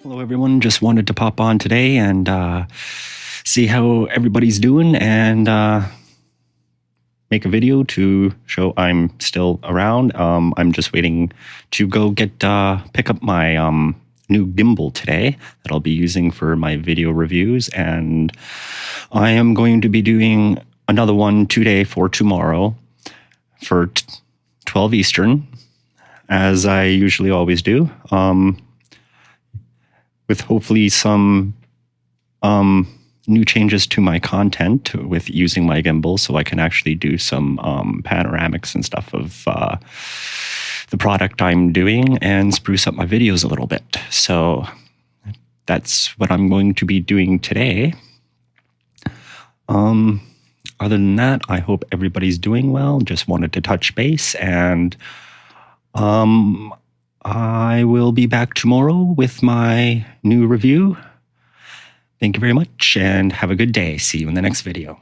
Hello, everyone. Just wanted to pop on today and see how everybody's doing and make a video to show I'm still around. I'm just waiting to go pick up my new gimbal today that I'll be using for my video reviews. And I am going to be doing another one today for tomorrow for 12 Eastern, as I usually always do. With hopefully some new changes to my content with using my gimbal, so I can actually do some panoramics and stuff of the product I'm doing and spruce up my videos a little bit. So that's what I'm going to be doing today. Other than that, I hope everybody's doing well. Just wanted to touch base, and I will be back tomorrow with my new review. Thank you very much and have a good day. See you in the next video.